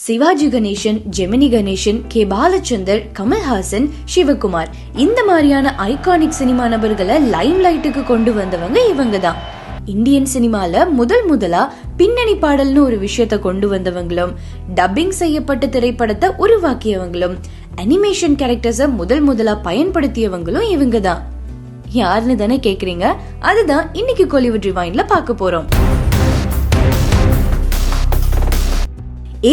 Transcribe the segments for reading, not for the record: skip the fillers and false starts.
Sivaji Ganesan, Gemini Ganesan, K Balachander, Kamal Haasan, Sivakumar இந்த மாதிரியான iconic cinema நபர்களை லைம் லைட்டுக்கு கொண்டு வந்தவங்க இவங்க தான். இந்தியன் சினிமால முதலா பின்னணி பாடல்னு ஒரு விஷயத்த கொண்டு வந்தவங்களும், டப்பிங் செய்யப்பட்ட திரைப்படத்தை உருவாக்கியவங்களும், அனிமேஷன் கேரக்டர்ஸ முதலா பயன்படுத்தியவங்களும் இவங்க தான். யாருன்னு தானே கேக்குறீங்க? அதுதான் இன்னைக்கு கோலிவுட் ரிவைண்ட்ல பார்க்க போறோம்.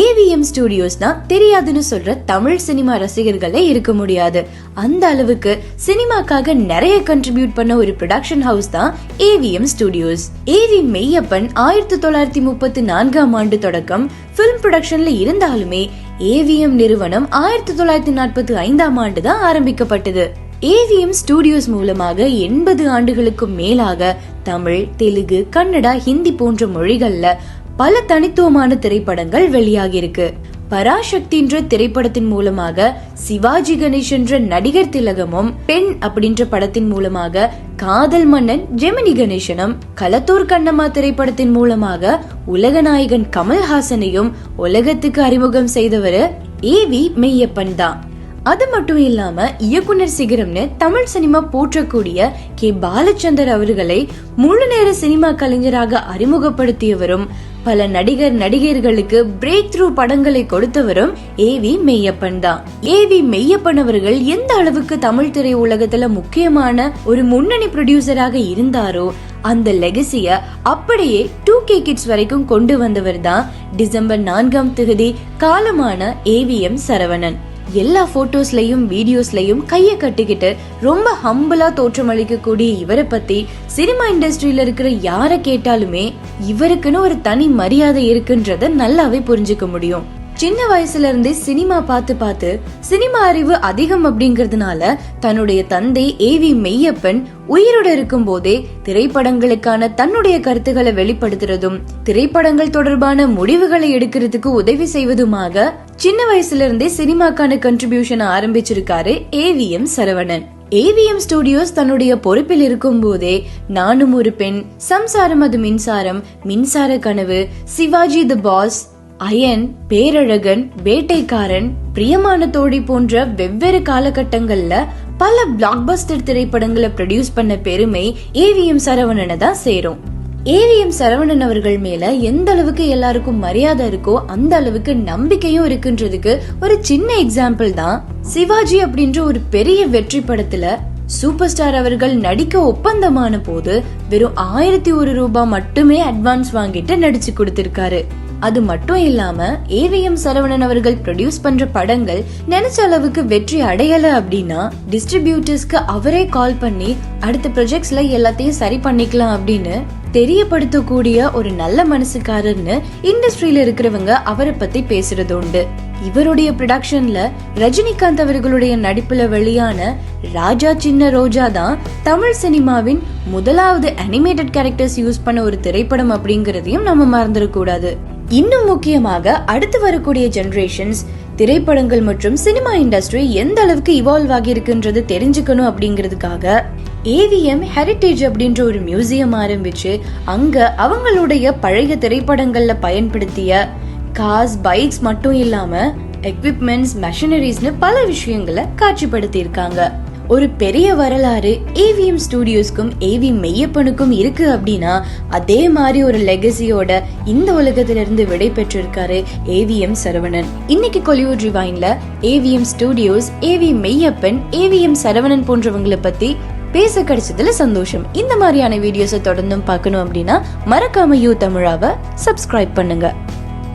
ஏவிஎம் ஸ்டுடியோஸ்னா தெரியாதுன்னு சொல்ற தமிழ் சினிமா ரசிகர்களே இருக்க முடியாது. அந்த அளவுக்கு சினிமாக்காக நிறைய கண்ட்ரிபியூட் பண்ண ஒரு ப்ரொடக்ஷன் ஹவுஸ் தான் ஏவிஎம் ஸ்டுடியோஸ். ஏவி மெய்யப்பன் 1934ஆம் ஆண்டு தொடக்கம் பிலிம் ப்ரொடக்ஷன்ல இருந்தாலுமே ஏவிஎம் நிறுவனம் 1945ஆம் ஆண்டு தான் ஆரம்பிக்கப்பட்டது. ஏவிஎம் ஸ்டுடியோஸ் மூலமாக 80 ஆண்டுகளுக்கும் மேலாக தமிழ், தெலுங்கு, கன்னடா, ஹிந்தி போன்ற மொழிகள்ல பல தனித்துவமான திரைப்படங்கள் வெளியாகி இருக்கு. பராசக்தின்ற திரைப்படத்தின் மூலமாக சிவாஜி கணேசன்ற நடிகர் திலகமும், பெண் அப்படின்ற படத்தின் மூலமாக காதல் மன்னன் ஜெமினி கணேசனும், களத்தூர் கண்ணம்மா திரைப்படத்தின் மூலமாக உலகநாயகன் கமல்ஹாசனையும் உலகத்துக்கு அறிமுகம் செய்தவர் ஏவி மெய்யப்பன் தான். அது மட்டும் இல்லாம இயக்குனர் சிகரம்னு தமிழ் சினிமா போற்றக்கூடிய கே பாலச்சந்தர் அவர்களை முழு நேர சினிமா கலைஞராக அறிமுகப்படுத்தியவரும், பல நடிகர்களுக்கு பிரேக் த்ரூ படங்களை கொடுத்தவரும் ஏவி மெய்யப்பன் தான். ஏவி மெய்யப்பன் அவர்கள் எந்த அளவுக்கு தமிழ் திரை உலகத்துல முக்கியமான ஒரு முன்னணி ப்ரொடியூசராக இருந்தாரோ அந்த லெகசிய அப்படியே 2K கிட்ஸ் வரைக்கும் கொண்டு வந்தவர் தான் டிசம்பர் 4ஆம் தேதி காலமான ஏவிஎம் சரவணன். எல்லா போட்டோஸ்லயும் வீடியோஸ்லயும் கைய கட்டிக்கிட்டு ரொம்ப ஹம்பிளா தோற்றமளிக்க கூடிய இவரை பத்தி சினிமா இண்டஸ்ட்ரியில இருக்கிற யார கேட்டாலுமே இவருக்குன்னு ஒரு தனி மரியாதை இருக்குன்றத நல்லாவே புரிஞ்சுக்க முடியும். சின்ன வயசுல இருந்தே சினிமா பார்த்து சினிமா அறிவு அதிகம் அப்படிங்கறதுனால தன்னுடைய தந்தை ஏவி மெய்யப்பன் உயிரோட இருக்கும் போதே திரைப்படங்களுக்கான தன்னுடைய கருத்துக்களை வெளிப்படுத்துறதும், திரைப்படங்கள் தொடர்பான முடிவுகளை எடுக்கிறதுக்கு உதவி செய்வதுமாக சின்ன வயசுல இருந்தே சினிமாக்கான கண்ட்ரிபியூஷன் ஆரம்பிச்சிருக்காரு ஏவிஎம் சரவணன். ஏவிஎம் ஸ்டுடியோஸ் தன்னுடைய பொறுப்பில் இருக்கும் போதே நானும் ஒரு பெண், சம்சாரம் அது மின்சாரம், மின்சார கனவு, சிவாஜி தி பாஸ், அயன், பேரழகன், வேட்டைக்காரன், பிரியமான தோழி போன்ற வெவ்வேறு காலகட்டங்கள்ல பல பிளாக்பஸ்டர் திரைப்படங்களை ப்ரொடியூஸ் பண்ண பெருமை ஏவிஎம் சரவணனை தான் சேரும். ஏவிஎம் சரவணன் அவர்கள் மேல எந்த அளவுக்கு எல்லாருக்கும் மரியாதை இருக்கோ அந்த அளவுக்கு நம்பிக்கையும் இருக்குன்றதுக்கு ஒரு சின்ன எக்ஸாம்பிள் தான் சிவாஜி அப்படின்ற ஒரு பெரிய வெற்றி படத்துல சூப்பர் ஸ்டார் அவர்கள் நடிக்க ஒப்பந்தமான போது வெறும் 1001 ரூபாய் மட்டுமே அட்வான்ஸ் வாங்கிட்டு நடிச்சு கொடுத்திருக்காரு. அது மட்டும் இல்லாம ஏவிஎம் சரவணன் அவர்கள் ப்ரொடியூஸ் பண்ற படங்கள் நினைச்ச அளவுக்கு வெற்றி அடையல அப்படின்னா டிஸ்ட்ரிபியூட்டர்ஸ்க்கு அவரே கால் பண்ணி அடுத்த ப்ராஜெக்ட்ஸ்ல எல்லாத்தையும் சரி பண்ணிக்கலாம் அப்படின்னு தெரியப்படுத்தக்கூடிய ஒரு நல்ல மனசுக்காரர்னு இண்டஸ்ட்ரியில இருக்கிறவங்க அவரை பத்தி பேசுறது உண்டு. இவருடைய ப்ரொடக்ஷன்ல ரஜினிகாந்த் அவர்களுடைய நடிப்புல வெளியான ராஜா சின்ன ரோஜா தான் தமிழ் சினிமாவின் முதலாவது அனிமேட்டட் கேரக்டர்ஸ் யூஸ் பண்ண ஒரு திரைப்படம் அப்படிங்கறதையும் நம்ம மறந்துடக்கூடாது. இன்னும் முக்கியமாக அடுத்து வரக்கூடிய ஜெனரேஷன்ஸ் திரைப்படங்கள் மற்றும் சினிமா இண்டஸ்ட்ரி எந்த அளவுக்கு இவால்வ் ஆகி இருக்குன்றது தெரிஞ்சுக்கணும் அப்படிங்கிறதுக்காக ஏவிஎம் ஹெரிட்டேஜ் அப்படின்ற ஒரு மியூசியம் ஆரம்பிச்சு அங்க அவங்களுடைய பழைய திரைப்படங்கள்ல பயன்படுத்திய கார்ஸ், பைக்ஸ் மட்டும் இல்லாம எக்விப்மெண்ட்ஸ், மெஷினரிஸ்னு பல விஷயங்களை காட்சிப்படுத்தி இருக்காங்க. ஒரு பெரிய வரலாறு ஏவிஎம் ஸ்டுடியோஸ்க்கும் ஏவி மெய்யப்பனுக்கும் இருக்கு அப்படின்னா அதே மாதிரி ஒரு லெகசியோட இந்த உலகத்திலிருந்து விடை பெற்றிருக்காரு ஏவிஎம் சரவணன். இன்னைக்கு Kollywood ரிவைண்ட்ல AVM studios, AV Meyyappan, AVM Saravanan போன்றவங்களை பத்தி பேச கிடைச்சதுல சந்தோஷம். இந்த மாதிரியான வீடியோஸை தொடர்ந்தும் பார்க்கணும் அப்படின்னா மறக்காம யூ தமிழாவை சப்ஸ்கிரைப் பண்ணுங்க.